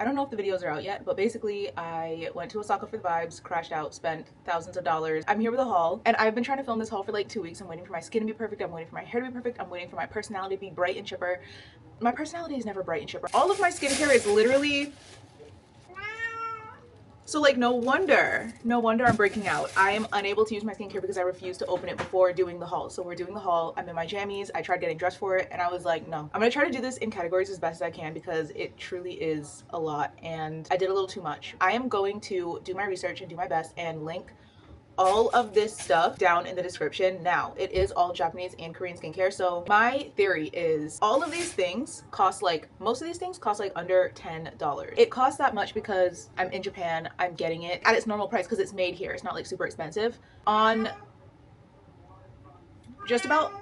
I don't know if the videos are out yet, but basically I went to Osaka for the vibes, crashed out, spent thousands of dollars. I'm here with a haul, and I've been trying to film this haul for like 2 weeks. I'm waiting for my skin to be perfect. I'm waiting for my hair to be perfect. I'm waiting for my personality to be bright and chipper. My personality is never bright and chipper. All of my skincare is literally... So like no wonder I'm breaking out. I am unable to use my skincare because I refuse to open it before doing the haul. So we're doing the haul. I'm in my jammies. I tried getting dressed for it and I was like, no. I'm gonna try to do this in categories as best as I can because it truly is a lot and I did a little too much. I am going to do my research and do my best and link all of this stuff down in the description. Now, it is all Japanese and Korean skincare. So my theory is all of these things cost like, most of these things cost like under $10. It costs that much because I'm in Japan. I'm getting it at its normal price because it's made here. It's not like super expensive. On just about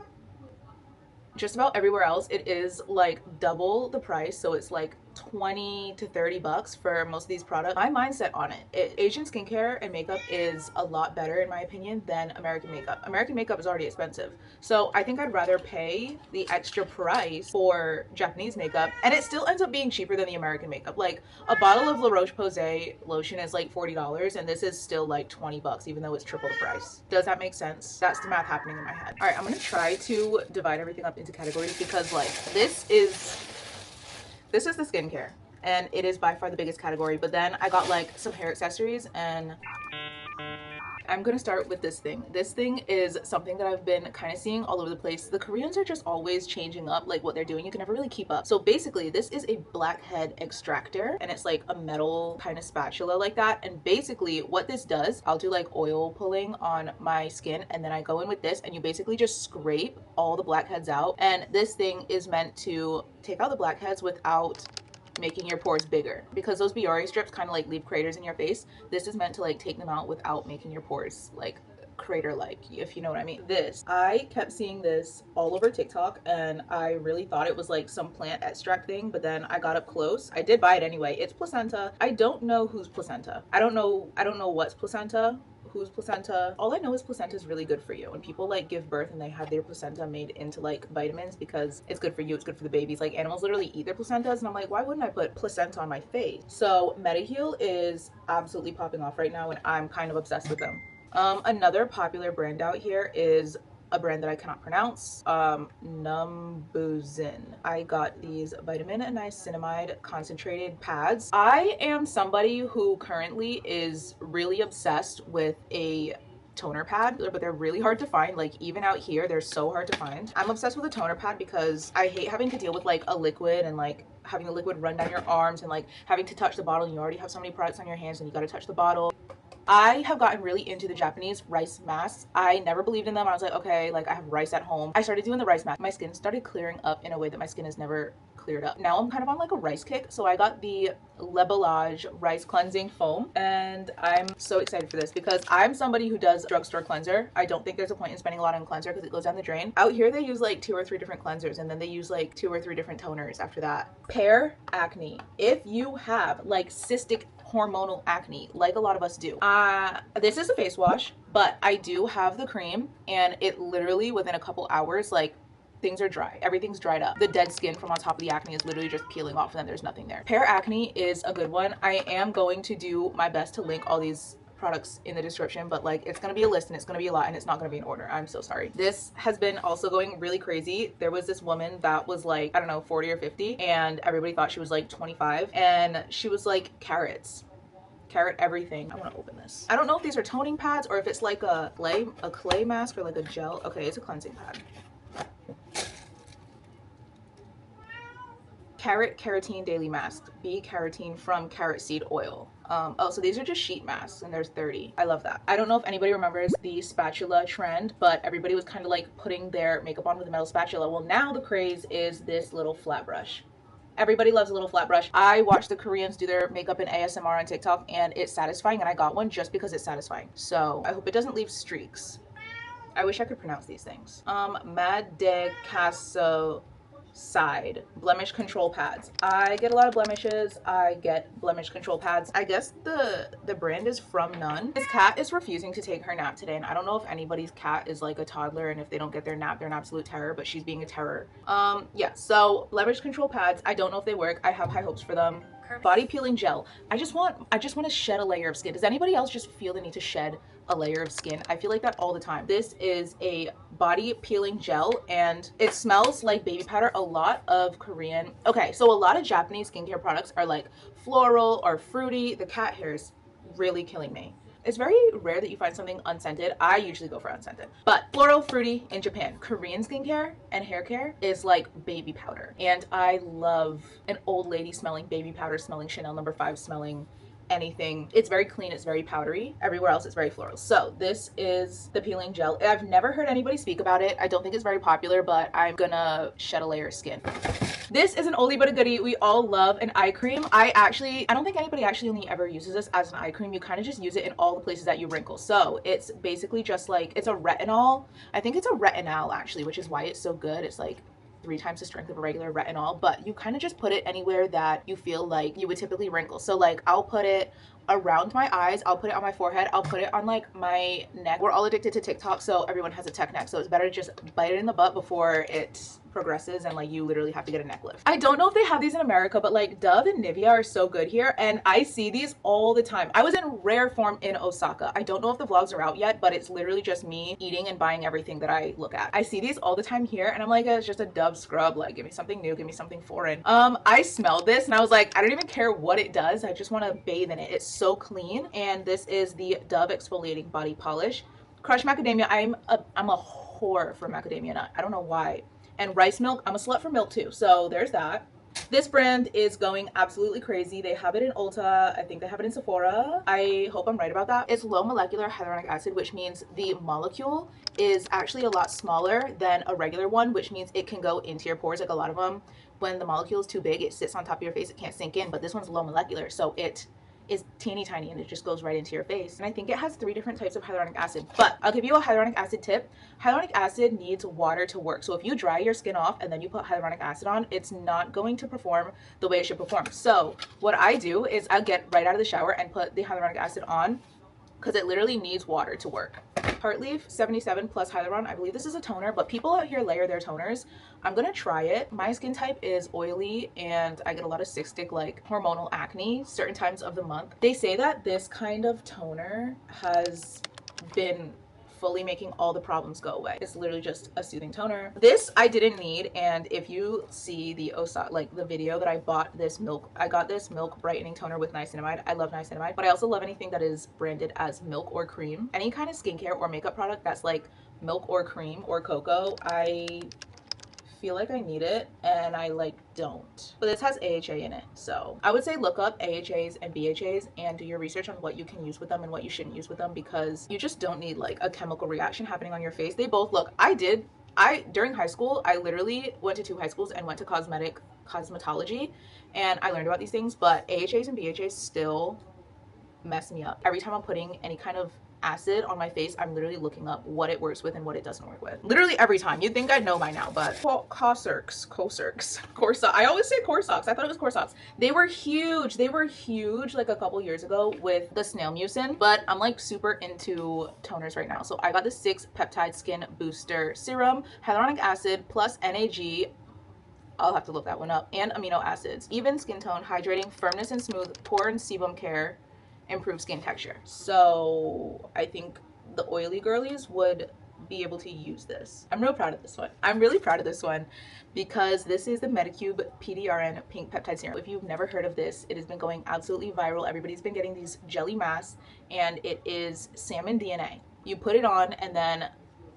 everywhere else, it is like double the price. So it's like 20 to 30 bucks for most of these products. My mindset on it, Asian skincare and makeup is a lot better in my opinion than American makeup. American makeup is already expensive. So I think I'd rather pay the extra price for Japanese makeup and it still ends up being cheaper than the American makeup. Like a bottle of La Roche-Posay lotion is like $40 and this is still like 20 bucks even though it's triple the price. Does that make sense? That's the math happening in my head. All right, I'm gonna try to divide everything up into categories because like this is the skincare and it is by far the biggest category, but then I got like some hair accessories and I'm gonna start with this thing. This thing is something that I've been kind of seeing all over the place. The Koreans are just always changing up like what they're doing. You can never really keep up. So basically this is a blackhead extractor and it's like a metal kind of spatula like that. And basically what this does, I'll do like oil pulling on my skin and then I go in with this and you basically just scrape all the blackheads out. And this thing is meant to take out the blackheads without making your pores bigger because those Biore strips kind of like leave craters in your face. This is meant to like take them out without making your pores like crater like, if you know what I mean. This, I kept seeing this all over TikTok and I really thought it was like some plant extract thing, but then I got up close. I did buy it anyway. It's placenta. I don't know whose placenta. I don't know what's placenta, whose placenta. All I know is placenta is really good for you. When people like give birth and they have their placenta made into like vitamins because it's good for you, it's good for the babies. Like animals literally eat their placentas and I'm like, why wouldn't I put placenta on my face? So Mediheal is absolutely popping off right now and I'm kind of obsessed with them. Another popular brand out here is a brand that I cannot pronounce, Numbuzin. I got these vitamin and niacinamide concentrated pads. I am somebody who currently is really obsessed with a toner pad, but they're really hard to find. Like even out here, they're so hard to find. I'm obsessed with a toner pad because I hate having to deal with like a liquid and like having the liquid run down your arms and like having to touch the bottle and you already have so many products on your hands and you got to touch the bottle. I have gotten really into the Japanese rice masks. I never believed in them. I was like, okay, like I have rice at home. I started doing the rice mask. My skin started clearing up in a way that my skin has never cleared up. Now I'm kind of on like a rice kick. So I got the Lebelage rice cleansing foam and I'm so excited for this because I'm somebody who does drugstore cleanser. I don't think there's a point in spending a lot on cleanser because it goes down the drain. Out here they use like 2 or 3 different cleansers and then they use like 2 or 3 different toners after that. Pear acne. If you have like cystic hormonal acne like a lot of us do, this is a face wash, but I do have the cream and it literally within a couple hours like things are dry, everything's dried up. The dead skin from on top of the acne is literally just peeling off and then there's nothing there. Pear acne is a good one. I am going to do my best to link all these products in the description, but like it's gonna be a list and it's gonna be a lot and it's not gonna be in order. I'm so sorry. This has been also going really crazy. There was this woman that was like, I don't know, 40 or 50 and everybody thought she was like 25 and she was like carrot everything. I want to open this. I don't know if these are toning pads or if it's like a clay mask or like a gel. Okay, it's a cleansing pad. Carrot Carotene Daily Mask. Bee carotene from carrot seed oil. Oh, so these are just sheet masks and there's 30. I love that. I don't know if anybody remembers the spatula trend, but everybody was kind of like putting their makeup on with a metal spatula. Well, now the craze is this little flat brush. Everybody loves a little flat brush. I watch the Koreans do their makeup in ASMR on TikTok and it's satisfying and I got one just because it's satisfying. So I hope it doesn't leave streaks. I wish I could pronounce these things. Maddecaso side blemish control pads. I get a lot of blemishes. I get blemish control pads. I guess the brand is From None. This cat is refusing to take her nap today and I don't know if anybody's cat is like a toddler and if they don't get their nap they're an absolute terror, but she's being a terror. Yeah, so blemish control pads, I don't know if they work. I have high hopes for them. Body peeling gel. I just want to shed a layer of skin. Does anybody else just feel the need to shed a layer of skin? I feel like that all the time. This is a body peeling gel and it smells like baby powder. A lot of Korean, okay, so a lot of Japanese skincare products are like floral or fruity. The cat hair is really killing me. It's very rare that you find something unscented. I usually go for unscented. But floral, fruity in Japan. Korean skincare and hair care is like baby powder. And I love an old lady smelling baby powder, smelling Chanel No. 5, smelling anything. It's very clean, it's very powdery. Everywhere else it's very floral. So this is the peeling gel. I've never heard anybody speak about it. I don't think it's very popular, but I'm gonna shed a layer of skin. This is an oldie but a goodie. We all love an eye cream. I don't think anybody actually only ever uses this as an eye cream. You kind of just use it in all the places that you wrinkle. So it's basically just like, it's a retinol. I think it's a retinol actually, which is why it's so good. It's like 3 times the strength of a regular retinol, but you kind of just put it anywhere that you feel like you would typically wrinkle. So like I'll put it around my eyes, I'll put it on my forehead, I'll put it on like my neck. We're all addicted to TikTok, so everyone has a tech neck, so it's better to just bite it in the butt before it progresses and like you literally have to get a neck lift. I don't know if they have these in America, but like Dove and Nivea are so good here and I see these all the time. I was in rare form in Osaka. I don't know if the vlogs are out yet, but it's literally just me eating and buying everything that I look at. I see these all the time here and I'm like, it's just a Dove scrub, like give me something new, give me something foreign. I smelled this and I was like, I don't even care what it does, I just want to bathe in it. It's so clean. And this is the Dove exfoliating body polish. Crushed macadamia. I'm a whore for macadamia nut. I don't know why. And rice milk. I'm a slut for milk too, so there's that. This brand is going absolutely crazy. They have it in Ulta. I think they have it in Sephora. I hope I'm right about that. It's low molecular hyaluronic acid, which means the molecule is actually a lot smaller than a regular one, which means it can go into your pores. Like a lot of them, when the molecule is too big, it sits on top of your face. It can't sink in, but this one's low molecular, so it is teeny tiny and it just goes right into your face. And I think it has 3 different types of hyaluronic acid, but I'll give you a hyaluronic acid tip. Hyaluronic acid needs water to work. So if you dry your skin off and then you put hyaluronic acid on, it's not going to perform the way it should perform. So what I do is I get right out of the shower and put the hyaluronic acid on because it literally needs water to work. Heartleaf 77 plus hyaluron. I believe this is a toner, but people out here layer their toners. I'm gonna try it. My skin type is oily and I get a lot of cystic, like hormonal acne certain times of the month. They say that this kind of toner has been fully making all the problems go away. It's literally just a soothing toner. This I didn't need, and if you see the Osaka, like the video that I bought this milk, I got this milk brightening toner with niacinamide. I love niacinamide, but I also love anything that is branded as milk or cream. Any kind of skincare or makeup product that's like milk or cream or cocoa, I feel like I need it and I like don't. But this has AHA in it, so I would say look up AHAs and BHAs and do your research on what you can use with them and what you shouldn't use with them, because you just don't need like a chemical reaction happening on your face. They both look, during high school I literally went to 2 high schools and went to cosmetology and I learned about these things, but AHAs and BHAs still mess me up. Every time I'm putting any kind of acid on my face, I'm literally looking up what it works with and what it doesn't work with. Literally every time. You'd think I'd know by now, but Corsocks. I always say Corsocks. I thought it was Corsocks. They were huge. They were huge like a couple years ago with the snail mucin, but I'm like super into toners right now. So I got the 6 peptide skin booster serum, hyaluronic acid plus NAG. I'll have to look that one up, and amino acids. Even skin tone, hydrating, firmness and smooth, pore and sebum care, improve skin texture. So I think the oily girlies would be able to use this. I'm real proud of this one. I'm really proud of this one because this is the Medicube PDRN Pink Peptide Serum. If you've never heard of this, it has been going absolutely viral. Everybody's been getting these jelly masks and it is salmon DNA. You put it on and then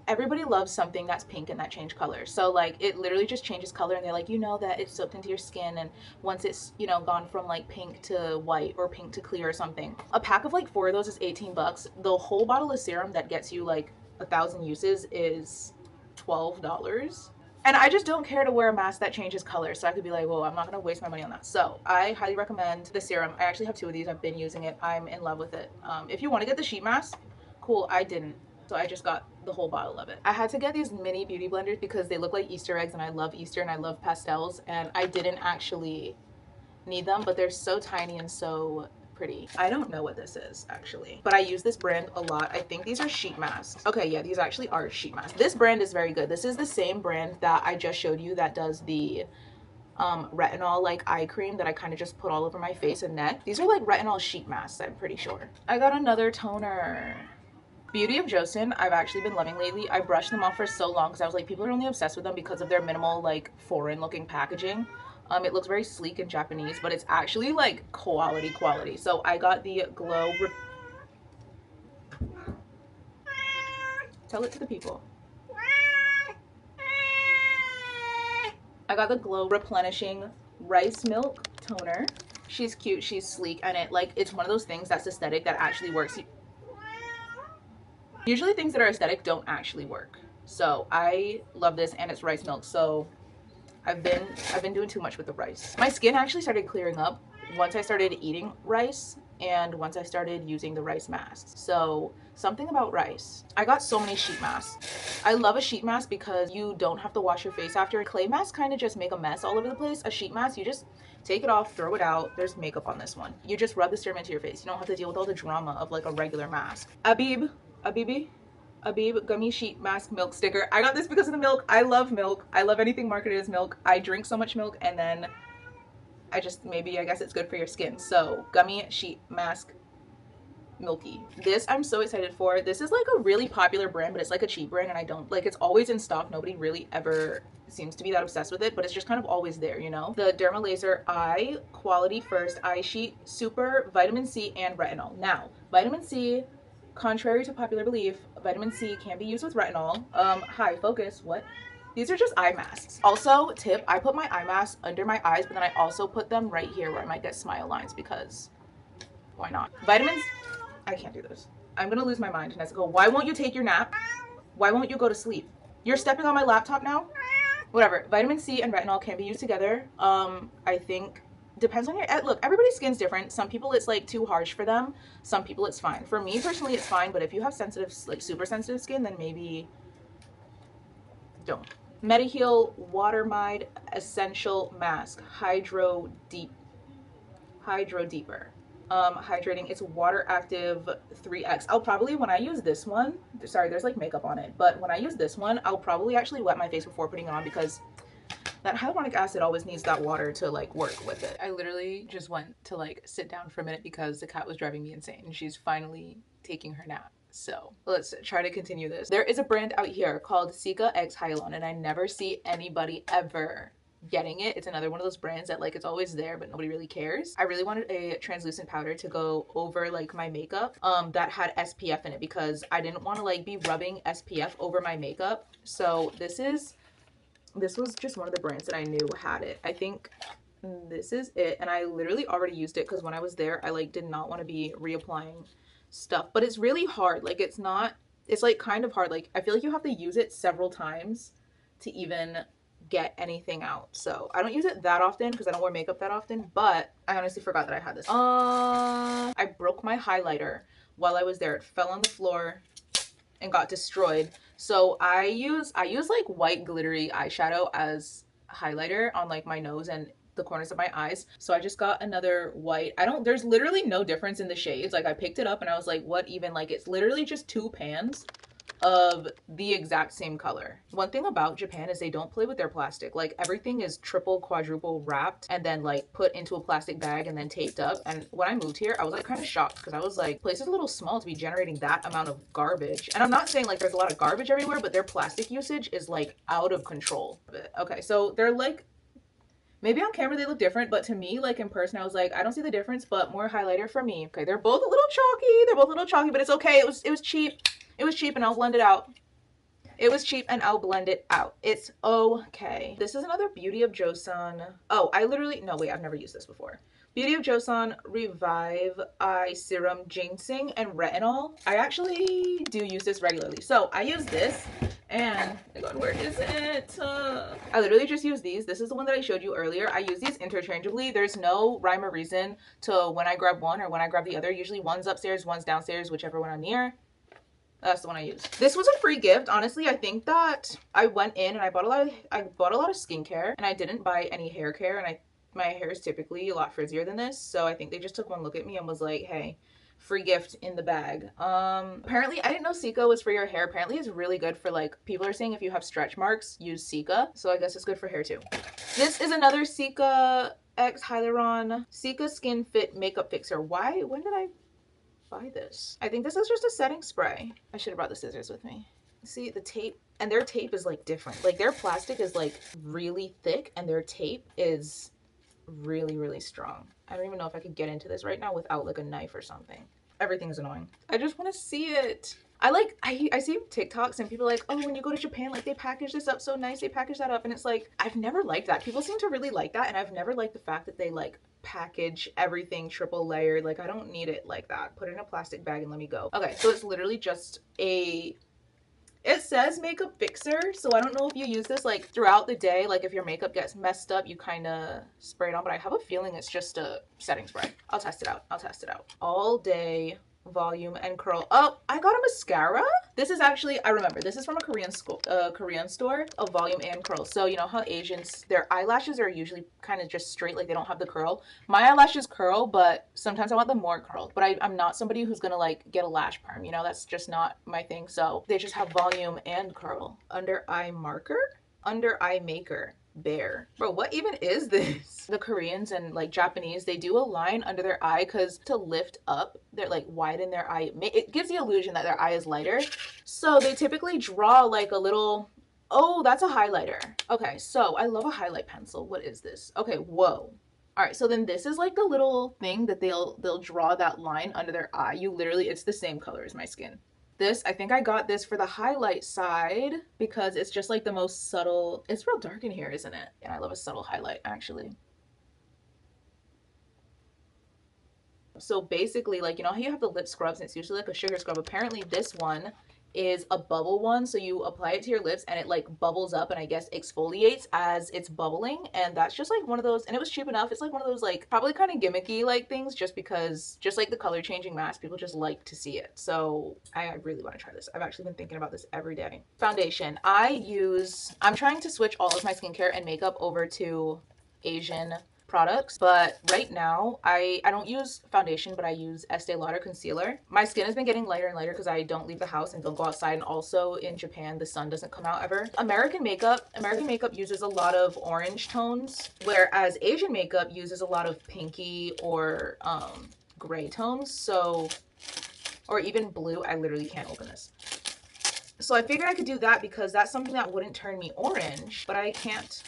everybody loves something that's pink and that change color. So like it literally just changes color and they're like, you know that it's soaked into your skin, and once it's, you know, gone from like pink to white or pink to clear or something. A pack of like 4 of those is 18 bucks. The whole bottle of serum that gets you like 1,000 uses is $12. And I just don't care to wear a mask that changes color, so I could be like, well, I'm not gonna waste my money on that. So I highly recommend the serum. I actually have 2 of these. I've been using it. I'm in love with it. If you want to get the sheet mask, cool. I didn't. So I just got the whole bottle of it. I had to get these mini beauty blenders because they look like Easter eggs and I love Easter and I love pastels, and I didn't actually need them, but they're so tiny and so pretty. I don't know what this is actually, but I use this brand a lot. I think these are sheet masks. Okay, yeah, these actually are sheet masks. This brand is very good. This is the same brand that I just showed you that does the retinol like eye cream that I kind of just put all over my face and neck. These are like retinol sheet masks, I'm pretty sure. I got another toner. Beauty of Joseon, I've actually been loving lately. I brushed them off for so long because I was like, people are only obsessed with them because of their minimal, like, foreign looking packaging. It looks very sleek and Japanese, but it's actually like quality. So I got the Tell it to the people. I got the Glow Replenishing Rice Milk Toner. She's cute, she's sleek, and it's one of those things that's aesthetic that actually works. Usually things that are aesthetic don't actually work. So I love this, and it's rice milk. So I've been doing too much with the rice. My skin actually started clearing up once I started eating rice and once I started using the rice masks. So something about rice. I got so many sheet masks. I love a sheet mask because you don't have to wash your face after. Clay masks kind of just make a mess all over the place. A sheet mask, you just take it off, throw it out. There's makeup on this one. You just rub the serum into your face. You don't have to deal with all the drama of like a regular mask. Abib gummy sheet mask milk sticker. I got this because of the milk. I love milk. I love anything marketed as milk. I drink so much milk, and then I guess it's good for your skin. So gummy sheet mask milky. This I'm so excited for. This is like a really popular brand, but it's like a cheap brand, and I don't like, it's always in stock. Nobody really ever seems to be that obsessed with it, but it's just kind of always there, you know. The Derma Laser Eye Quality First Eye Sheet Super Vitamin C and Retinol. Now, vitamin C, contrary to popular belief, vitamin C can be used with retinol. Hi, focus, what? These are just eye masks. Also, tip, I put my eye masks under my eyes, but then I also put them right here where I might get smile lines because why not? Vitamins, I can't do this. I'm gonna lose my mind. And I go, why won't you take your nap? Why won't you go to sleep? You're stepping on my laptop now? Whatever, vitamin C and retinol can be used together. I think depends on your, look, everybody's skin's different. Some people it's like too harsh for them. Some people it's fine. For me personally, it's fine, but if you have sensitive, like super sensitive skin, then maybe don't. Mediheal Watermide Essential Mask Hydro Deeper. Hydrating. It's water active 3x. I'll probably, when I use this one, sorry, there's like makeup on it, but when I use this one, I'll probably actually wet my face before putting it on because that hyaluronic acid always needs that water to like work with it. I literally just went to like sit down for a minute because the cat was driving me insane and she's finally taking her nap. So let's try to continue this. There is a brand out here called Cica X Hyalon, and I never see anybody ever getting it. It's another one of those brands that like it's always there but nobody really cares. I really wanted a translucent powder to go over like my makeup that had SPF in it because I didn't want to like be rubbing SPF over my makeup. So this was just one of the brands that I knew had it. I think this is it, and I literally already used it because when I was there I like did not want to be reapplying stuff, but it's really hard. Like it's like kind of hard. Like I feel like you have to use it several times to even get anything out. So I don't use it that often because I don't wear makeup that often, but I honestly forgot that I had this. I broke my highlighter while I was there. It fell on the floor and got destroyed. So I use like white glittery eyeshadow as highlighter on like my nose and the corners of my eyes. So I just got another white. There's literally no difference in the shades. Like I picked it up and I was like, what even? Like it's literally just two pans of the exact same color. One thing about Japan is they don't play with their plastic. Like everything is triple, quadruple wrapped and then like put into a plastic bag and then taped up. And when I moved here, I was like kind of shocked because I was like, place is a little small to be generating that amount of garbage. And I'm not saying like there's a lot of garbage everywhere, but their plastic usage is like out of control. Okay, so they're like, maybe on camera they look different, but to me, like in person, I was like, I don't see the difference, but more highlighter for me. Okay, they're both a little chalky. They're both a little chalky, but it's okay. It was cheap. It was cheap and I'll blend it out. It was cheap and I'll blend it out. It's okay. This is another Beauty of Joseon. Oh, no, wait, I've never used this before. Beauty of Joseon Revive Eye Serum Ginseng and Retinol. I actually do use this regularly. So I use this and, oh my God, where is it? I literally just use these. This is the one that I showed you earlier. I use these interchangeably. There's no rhyme or reason to when I grab one or when I grab the other. Usually one's upstairs, one's downstairs, whichever one I'm near. That's the one I use. This was a free gift. Honestly, I think that I went in and I bought a lot of skincare and I didn't buy any hair care, and my hair is typically a lot frizzier than this. So I think they just took one look at me and was like, hey, free gift in the bag. Apparently I didn't know Cica was for your hair. Apparently it's really good for, like, people are saying if you have stretch marks, use Cica. So I guess it's good for hair too. This is another Cica X Hyaluron Cica Skin Fit Makeup Fixer. When did I buy this? I think this is just a setting spray. I should have brought the scissors with me. See the tape, and their tape is like different. Like their plastic is like really thick and their tape is really, really strong. I don't even know if I could get into this right now without like a knife or something. Everything's annoying. I just want to see it. I see TikToks and people are like, oh, when you go to Japan, like they package this up so nice, they package that up, and it's like, I've never liked that. People seem to really like that, and I've never liked the fact that they like package everything triple layered. Like I don't need it like that. Put it in a plastic bag and let me go. Okay, so it's literally just it says makeup fixer, so I don't know if you use this like throughout the day, like if your makeup gets messed up, you kind of spray it on, but I have a feeling it's just a setting spray. I'll test it out. All day volume and curl. Oh, I got a mascara. This is actually, I remember, this is from a Korean store of volume and curl. So you know how Asians, their eyelashes are usually kind of just straight, like they don't have the curl. My eyelashes curl, but sometimes I want them more curled. But I'm not somebody who's gonna like get a lash perm, you know, that's just not my thing. So they just have volume and curl. Under eye marker, under eye maker. Bear. Bro, what even is this? The Koreans and like Japanese, they do a line under their eye because to lift up, they're like widen their eye. It gives the illusion that their eye is lighter. So they typically draw like a little, oh, that's a highlighter. Okay, so I love a highlight pencil. What is this? Okay, whoa. All right, so then this is like the little thing that they'll draw that line under their eye. You literally, it's the same color as my skin. This, I think I got this for the highlight side because it's just like the most subtle. It's real dark in here, isn't it? And I love a subtle highlight, actually. So basically, like, you know how you have the lip scrubs and it's usually like a sugar scrub? Apparently this one is a bubble one, so you apply it to your lips and it like bubbles up and I guess exfoliates as it's bubbling, and that's just like one of those, and it was cheap enough. It's like one of those like probably kind of gimmicky like things, just because, just like the color changing mask, people just like to see it. So I really want to try this. I've actually been thinking about this every day. Foundation. I'm trying to switch all of my skincare and makeup over to Asian products, but right now I don't use foundation, but I use Estee Lauder concealer. My skin has been getting lighter and lighter because I don't leave the house and don't go outside, and also in Japan the sun doesn't come out ever. American makeup uses a lot of orange tones, whereas Asian makeup uses a lot of pinky or gray tones, so, or even blue. I literally can't open this. So I figured I could do that because that's something that wouldn't turn me orange, but I can't.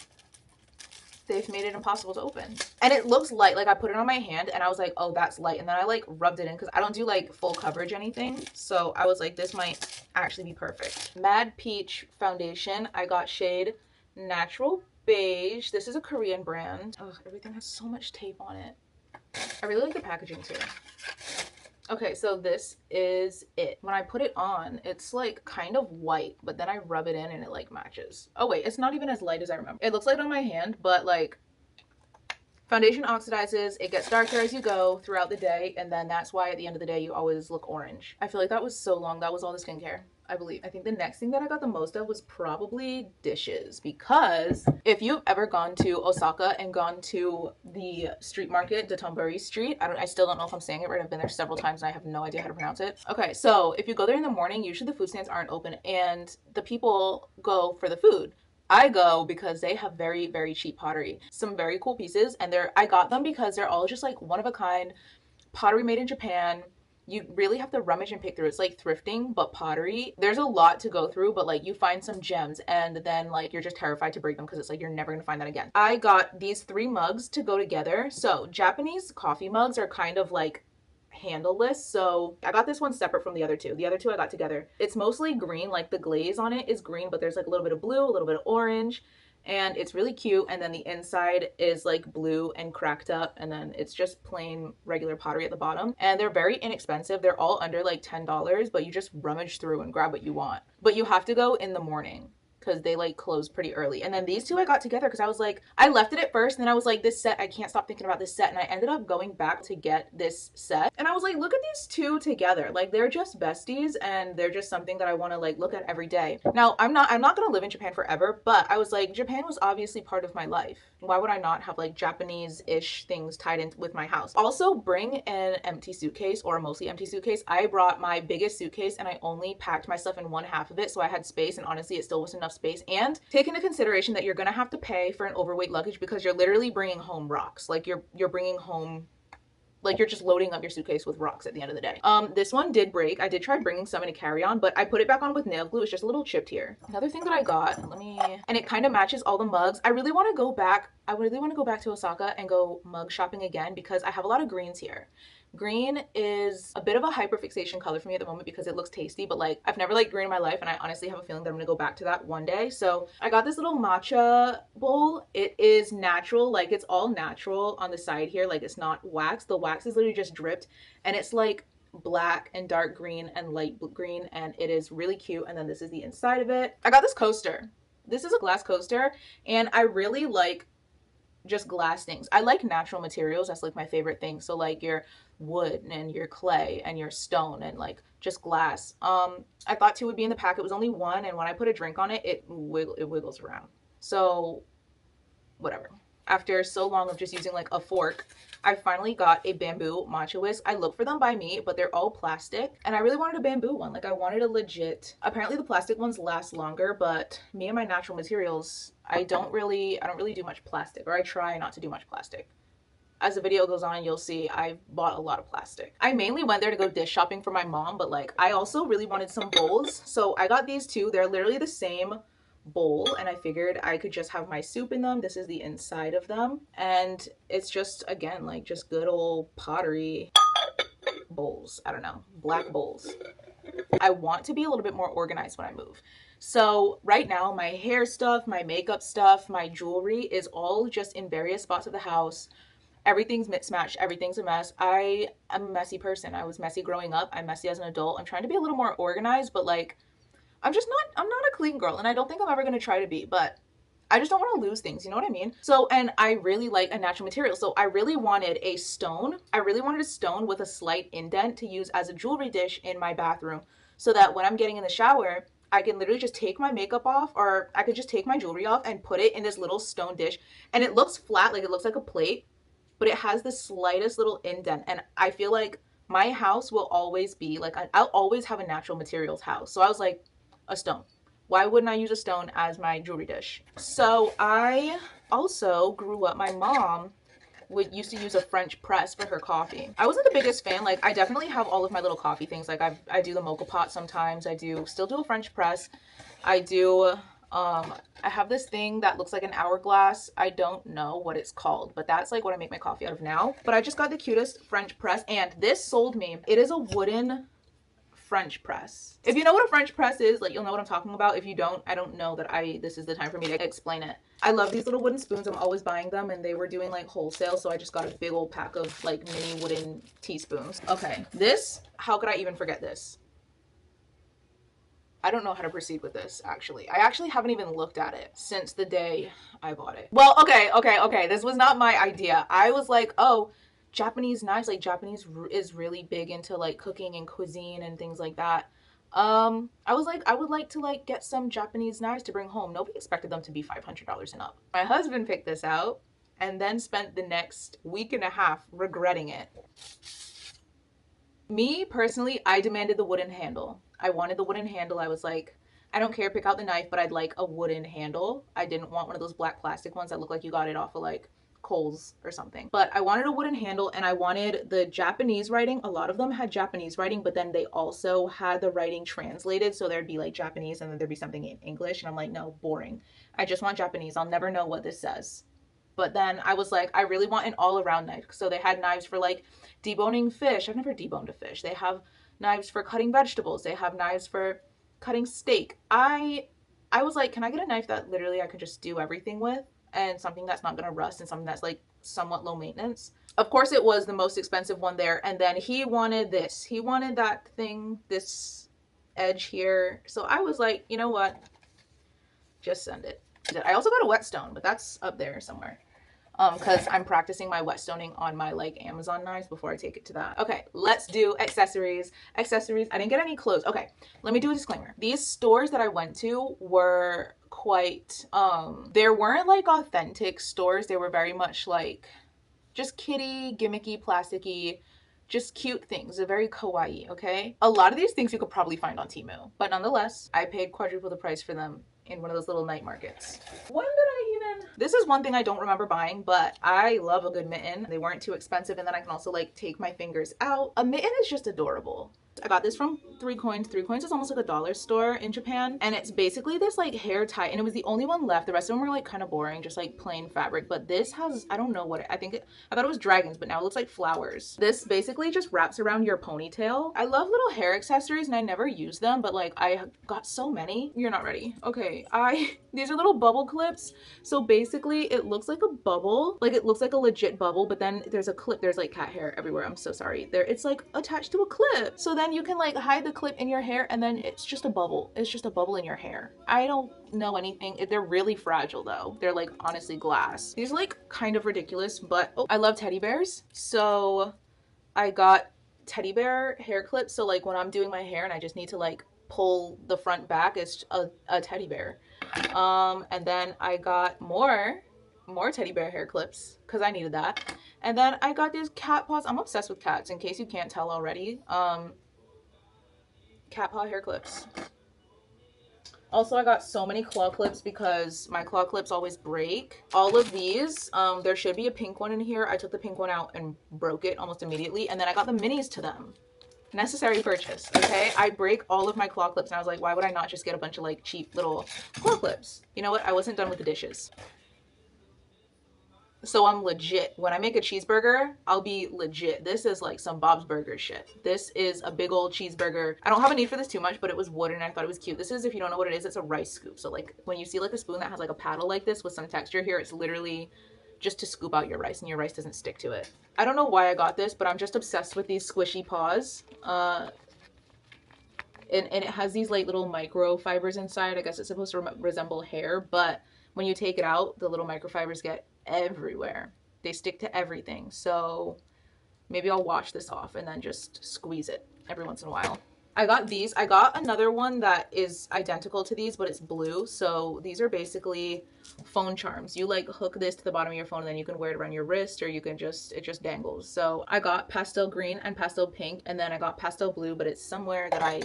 They've made it impossible to open. And it looks light. Like I put it on my hand and I was like, oh, that's light. And then I like rubbed it in because I don't do like full coverage anything. So I was like, this might actually be perfect. Mad Peach foundation. I got shade Natural Beige. This is a Korean brand. Oh, everything has so much tape on it. I really like the packaging too. Okay, so this is it. When I put it on, it's like kind of white, but then I rub it in and it like matches. Oh wait, it's not even as light as I remember. It looks light on my hand, but like foundation oxidizes, it gets darker as you go throughout the day, and then that's why at the end of the day you always look orange. I feel like that was so long. That was all the skincare, I believe. I think the next thing that I got the most of was probably dishes, because if you've ever gone to Osaka and gone to the street market, Dotonbori Street, I still don't know if I'm saying it right. I've been there several times and I have no idea how to pronounce it. Okay, so if you go there in the morning, usually the food stands aren't open and the people go for the food. I go because they have very, very cheap pottery. Some very cool pieces, and I got them because they're all just like one of a kind, pottery made in Japan. You really have to rummage and pick through. It's like thrifting, but pottery. There's a lot to go through, but like you find some gems and then like you're just terrified to break them because it's like you're never gonna find that again. I got these 3 mugs to go together. So Japanese coffee mugs are kind of like handleless, so I got this one separate from the other two. The other two I got together. It's mostly green, like the glaze on it is green, but there's like a little bit of blue, a little bit of orange, and it's really cute. And then the inside is like blue and cracked up, and then it's just plain regular pottery at the bottom. And they're very inexpensive. They're all under like $10, but you just rummage through and grab what you want. But you have to go in the morning because they like closed pretty early. And then these two I got together because I was like, I left it at first and then I was like, this set, I can't stop thinking about this set. And I ended up going back to get this set. And I was like, look at these two together. Like they're just besties and they're just something that I want to like look at every day. Now, I'm not going to live in Japan forever, but I was like, Japan was obviously part of my life. Why would I not have like Japanese-ish things tied in with my house? Also, bring an empty suitcase or a mostly empty suitcase. I brought my biggest suitcase and I only packed my stuff in one half of it, so I had space, and honestly it still wasn't enough space. And take into consideration that you're gonna have to pay for an overweight luggage because you're literally bringing home rocks. Like you're bringing home, like you're just loading up your suitcase with rocks at the end of the day. This one did break. I did try bringing some in a carry-on, but I put it back on with nail glue. It's just a little chipped here. Another thing that I got, and it kind of matches all the mugs. I really want to go back to Osaka and go mug shopping again because I have a lot of greens here. Green is a bit of a hyperfixation color for me at the moment because it looks tasty, but like I've never liked green in my life and I honestly have a feeling that I'm gonna go back to that one day. So I got this little matcha bowl. It is natural, like it's all natural on the side here, like it's not wax. The wax is literally just dripped and it's like black and dark green and light green and it is really cute. And then this is the inside of it. I got this coaster. This is a glass coaster and I really like just glass things. I like natural materials. That's like my favorite thing. So like your wood and your clay and your stone and like just glass. I thought two would be in the pack. It was only one, and when I put a drink on it, it wiggles around. So whatever. After so long of just using like a fork, I finally got a bamboo matcha whisk. I look for them by me, but they're all plastic and I really wanted a bamboo one. Like I wanted a legit, apparently the plastic ones last longer, but me and my natural materials, I don't really do much plastic, or I try not to do much plastic. As the video goes on, you'll see I've bought a lot of plastic. I mainly went there to go dish shopping for my mom, but like I also really wanted some bowls. So I got these two. They're literally the same bowl and I figured I could just have my soup in them. This is the inside of them and it's just, again, like just good old pottery bowls. I don't know, black bowls. I want to be a little bit more organized when I move. So right now my hair stuff, my makeup stuff, my jewelry is all just in various spots of the house. Everything's mismatched, everything's a mess. I am a messy person. I was messy growing up, I'm messy as an adult. I'm trying to be a little more organized, but like I'm not a clean girl and I don't think I'm ever going to try to be, but I just don't want to lose things, you know what I mean? So, and I really like a natural material. So I really wanted a stone. I really wanted a stone with a slight indent to use as a jewelry dish in my bathroom so that when I'm getting in the shower, I can literally just take my makeup off, or I could just take my jewelry off and put it in this little stone dish. And it looks flat, like it looks like a plate, but it has the slightest little indent. And I feel like my house will always be like, I'll always have a natural materials house. So I was like, a stone. Why wouldn't I use a stone as my jewelry dish? So I also grew up, my mom used to use a French press for her coffee. I wasn't the biggest fan. Like I definitely have all of my little coffee things. Like I do the mocha pot sometimes. I still do a French press. I have this thing that looks like an hourglass. I don't know what it's called, but that's like what I make my coffee out of now. But I just got the cutest French press and this sold me. It is a wooden French press. If you know what a French press is, like you'll know what I'm talking about. If you don't, I don't know that this is the time for me to explain it. I love these little wooden spoons. I'm always buying them and they were doing like wholesale, so I just got a big old pack of like mini wooden teaspoons. Okay, this, how could I even forget this? I don't know how to proceed with this actually. I actually haven't even looked at it since the day I bought it. Well, okay. This was not my idea. I was like, oh, Japanese knives, like Japanese is really big into like cooking and cuisine and things like that. I was like, I would like to like get some Japanese knives to bring home. Nobody expected them to be $500 and up. My husband picked this out and then spent the next week and a half regretting it. Me personally, I demanded the wooden handle. I wanted the wooden handle. I was like, I don't care, pick out the knife, but I'd like a wooden handle. I didn't want one of those black plastic ones that look like you got it off of like Kohl's or something. But I wanted a wooden handle and I wanted the Japanese writing. A lot of them had Japanese writing, but then they also had the writing translated. So there'd be like Japanese and then there'd be something in English. And I'm like, no, boring. I just want Japanese. I'll never know what this says. But then I was like, I really want an all-around knife. So they had knives for like deboning fish. I've never deboned a fish. They have knives for cutting vegetables. They have knives for cutting steak. I was like, can I get a knife that literally I could just do everything with? And something that's not gonna rust and something that's like somewhat low maintenance. Of course it was the most expensive one there. And then he wanted this. He wanted that thing, this edge here. So I was like, you know what? Just send it. I also got a whetstone, but that's up there somewhere. Because I'm practicing my whetstoning on my like Amazon knives before I take it to that. Okay, let's do accessories. Accessories, I didn't get any clothes. Okay, let me do a disclaimer. These stores that I went to were quite, there weren't like authentic stores. They were very much like just kitty, gimmicky, plasticky, just cute things. They're very kawaii, okay? A lot of these things you could probably find on Temu, but nonetheless, I paid quadruple the price for them in one of those little night markets. When did I even... This is one thing I don't remember buying, but I love a good mitten. They weren't too expensive, and then I can also like take my fingers out. A mitten is just adorable. I got this from 3 Coins. 3 Coins is almost like a dollar store in Japan, and it's basically this like hair tie, and it was the only one left. The rest of them were like kind of boring, just like plain fabric, but this has, I don't know what I thought it was dragons, but now it looks like flowers. This basically just wraps around your ponytail. I love little hair accessories and I never use them, but like I got so many. You're not ready. Okay, these are little bubble clips. So basically it looks like a bubble, like it looks like a legit bubble, but then there's a clip, there's like cat hair everywhere. I'm so sorry. It's like attached to a clip. So then you can like hide the clip in your hair, and then it's just a bubble. It's just a bubble in your hair. I don't know anything. They're really fragile though. They're like honestly glass. These are like kind of ridiculous, but oh, I love teddy bears. So I got teddy bear hair clips. So like when I'm doing my hair and I just need to like pull the front back, it's a teddy bear. And then I got more teddy bear hair clips because I needed that. And then I got these cat paws. I'm obsessed with cats, in case you can't tell already. Cat paw hair clips. Also, I got so many claw clips because my claw clips always break. All of these, there should be a pink one in here. I took the pink one out and broke it almost immediately. And then I got the minis to them. Necessary purchase, okay? I break all of my claw clips and I was like, why would I not just get a bunch of like cheap little claw clips? You know what? I wasn't done with the dishes. So I'm legit. When I make a cheeseburger, I'll be legit. This is like some Bob's Burgers shit. This is a big old cheeseburger. I don't have a need for this too much, but it was wooden and I thought it was cute. This is, if you don't know what it is, it's a rice scoop. So like when you see like a spoon that has like a paddle like this with some texture here, it's literally just to scoop out your rice and your rice doesn't stick to it. I don't know why I got this, but I'm just obsessed with these squishy paws. And it has these like little microfibers inside. I guess it's supposed to resemble hair, but when you take it out, the little microfibers get everywhere. They stick to everything. So maybe I'll wash this off and then just squeeze it every once in a while. I got these. I got another one that is identical to these, but it's blue. So these are basically phone charms. You like hook this to the bottom of your phone and then you can wear it around your wrist, or you can just, it just dangles. So I got pastel green and pastel pink, and then I got pastel blue, but it's somewhere that I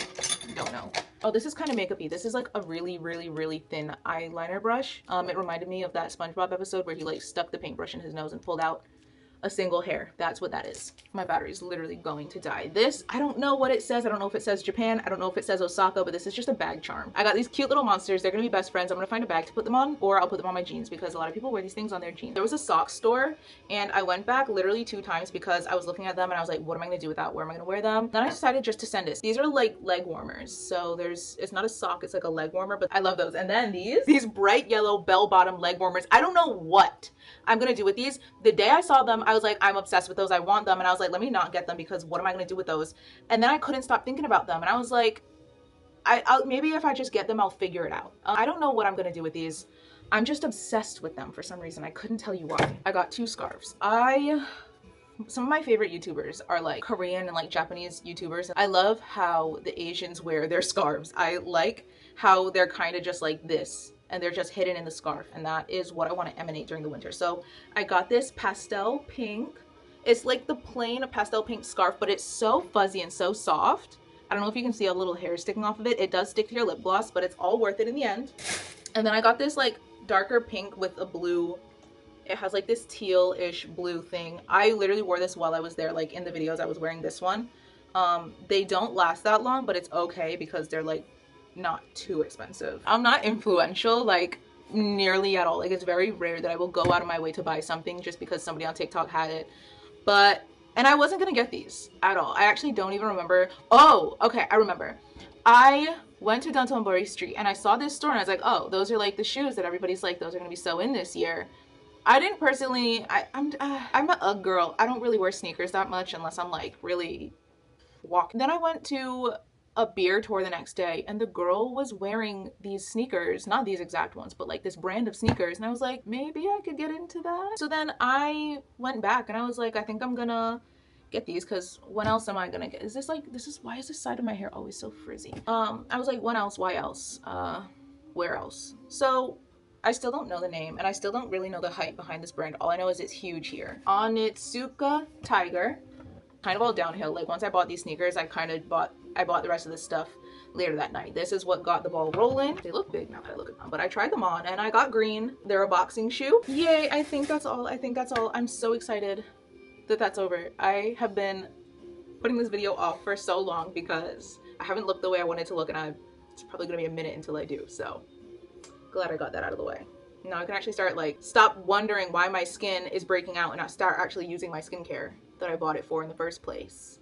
don't know. Oh, this is kind of makeup-y. This is like a really, really, really thin eyeliner brush. It reminded me of that SpongeBob episode where he like stuck the paintbrush in his nose and pulled out a single hair. That's what that is. My battery's literally going to die. This, I don't know what it says. I don't know if it says Japan. I don't know if it says Osaka, but this is just a bag charm. I got these cute little monsters. They're gonna be best friends. I'm gonna find a bag to put them on, or I'll put them on my jeans because a lot of people wear these things on their jeans. There was a sock store and I went back literally 2 times because I was looking at them and I was like, what am I gonna do with that? Where am I gonna wear them? Then I decided just to send this. These are like leg warmers. So it's not a sock, it's like a leg warmer, but I love those. And then these bright yellow bell bottom leg warmers. I don't know what I'm gonna do with these. The day I saw them, I was like, I'm obsessed with those. I want them. And I was like, let me not get them because what am I gonna do with those? And then I couldn't stop thinking about them. And I was like, I'll maybe if I just get them, I'll figure it out. I don't know what I'm gonna do with these. I'm just obsessed with them for some reason. I couldn't tell you why. I got 2 scarves. Some of my favorite YouTubers are like Korean and like Japanese YouTubers. I love how the Asians wear their scarves. I like how they're kind of just like this and they're just hidden in the scarf, and that is what I want to emanate during the winter. So I got this pastel pink. It's like the plain pastel pink scarf, but it's so fuzzy and so soft. I don't know if you can see a little hair sticking off of it. It does stick to your lip gloss, but it's all worth it in the end. And then I got this like darker pink with a blue. It has like this teal-ish blue thing. I literally wore this while I was there. Like in the videos I was wearing this one. They don't last that long, but it's okay because they're like not too expensive. I'm not influential like nearly at all. Like it's very rare that I will go out of my way to buy something just because somebody on TikTok had it. And I wasn't gonna get these at all. I actually don't even remember. Oh, okay, I remember. I went to Downtown Bori Street and I saw this store and I was like, oh, those are like the shoes that everybody's like, those are gonna be so in this year. I didn't personally, I'm a UGG girl. I don't really wear sneakers that much unless I'm like really walking. Then I went to a beer tour the next day, and the girl was wearing these sneakers, not these exact ones, but like this brand of sneakers, and I was like, maybe I could get into that. So then I went back and I was like, I think I'm gonna get these, because when else am I gonna get? Is this like, this is, why is this side of my hair always so frizzy? I was like, when else, why else, where else? So I still don't know the name, and I still don't really know the hype behind this brand. All I know is it's huge here. Onitsuka Tiger, kind of all downhill. Like once I bought these sneakers, I bought the rest of this stuff later that night. This is what got the ball rolling. They look big now that I look at them, but I tried them on and I got green. They're a boxing shoe. Yay, I think that's all. I think that's all. I'm so excited that that's over. I have been putting this video off for so long because I haven't looked the way I wanted to look, and it's probably gonna be a minute until I do. So glad I got that out of the way. Now I can actually start, like, stop wondering why my skin is breaking out and I start actually using my skincare that I bought it for in the first place.